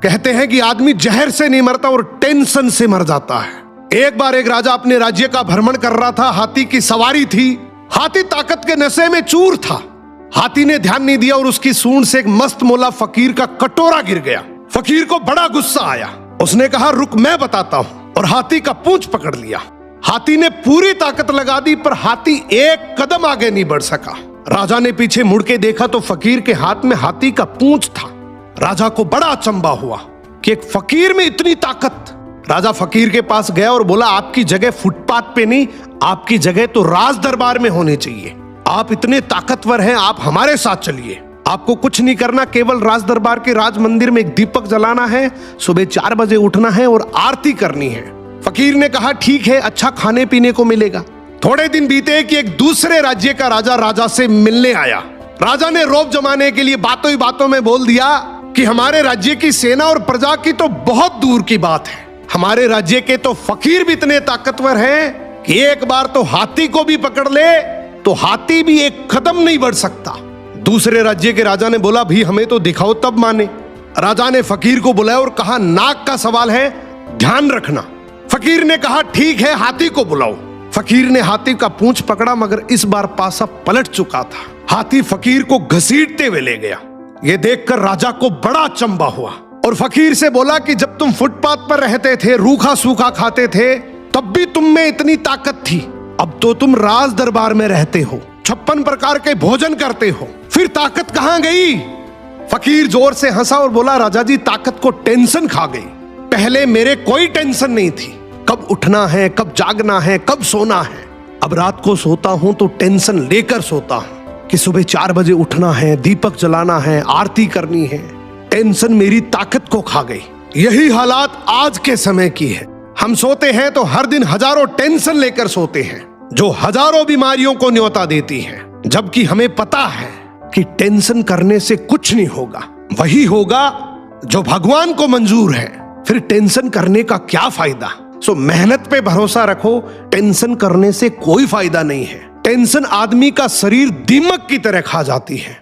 कहते हैं कि आदमी जहर से नहीं मरता और टेंशन से मर जाता है। एक बार एक राजा अपने राज्य का भ्रमण कर रहा था। हाथी की सवारी थी। हाथी ताकत के नशे में चूर था। हाथी ने ध्यान नहीं दिया और उसकी सूंड से एक मस्त मोला फकीर का कटोरा गिर गया। फकीर को बड़ा गुस्सा आया। उसने कहा, रुक मैं बताता हूं, और हाथी का पूंछ पकड़ लिया। हाथी ने पूरी ताकत लगा दी, पर हाथी एक कदम आगे नहीं बढ़ सका। राजा ने पीछे मुड़ के देखा तो फकीर के हाथ में हाथी का पूंछ था। राजा को बड़ा अचंभा हुआ कि एक फकीर में इतनी ताकत। राजा फकीर के पास गया और बोला, आपकी जगह फुटपाथ पे नहीं, आपकी जगह तो राज दरबार में होनी चाहिए। आप इतने ताकतवर हैं, आप हमारे साथ चलिए। आपको कुछ नहीं करना, केवल राज दरबार के राज मंदिर में एक दीपक जलाना है, सुबह 4 बजे उठना है और आरती करनी है। फकीर ने कहा, ठीक है, अच्छा खाने पीने को मिलेगा। थोड़े दिन बीते कि एक दूसरे राज्य का राजा से मिलने आया। राजा ने रौब जमाने के लिए बातों ही बातों में बोल दिया कि हमारे राज्य की सेना और प्रजा की तो बहुत दूर की बात है, हमारे राज्य के तो फकीर भी इतने ताकतवर हैं कि एक बार तो हाथी को भी पकड़ ले तो हाथी भी एक कदम नहीं बढ़ सकता। दूसरे राज्य के राजा ने बोला, भी हमें तो दिखाओ तब माने। राजा ने फकीर को बुलाया और कहा, नाक का सवाल है, ध्यान रखना। फकीर ने कहा, ठीक है, हाथी को बुलाओ। फकीर ने हाथी का पूंछ पकड़ा, मगर इस बार पासा पलट चुका था। हाथी फकीर को घसीटते हुए ले गया। यह देखकर राजा को बड़ा अचंभा हुआ और फकीर से बोला कि जब तुम फुटपाथ पर रहते थे, रूखा सूखा खाते थे, तब भी तुम में इतनी ताकत थी। अब तो तुम राज दरबार में रहते हो, 56 प्रकार के भोजन करते हो, फिर ताकत कहां गई? फकीर जोर से हंसा और बोला, राजा जी, ताकत को टेंशन खा गई। पहले मेरे कोई टेंशन नहीं थी, कब उठना है, कब जागना है, कब सोना है। अब रात को सोता हूं तो टेंशन लेकर सोता हूं कि सुबह 4 बजे उठना है, दीपक जलाना है, आरती करनी है। टेंशन मेरी ताकत को खा गई। यही हालात आज के समय की है। हम सोते हैं तो हर दिन हजारों टेंशन लेकर सोते हैं, जो हजारों बीमारियों को न्योता देती है, जबकि हमें पता है कि टेंशन करने से कुछ नहीं होगा। वही होगा जो भगवान को मंजूर है। फिर टेंशन करने का क्या फायदा? सो मेहनत पे भरोसा रखो, टेंशन करने से कोई फायदा नहीं है। टेंशन आदमी का शरीर दीमक की तरह खा जाती है।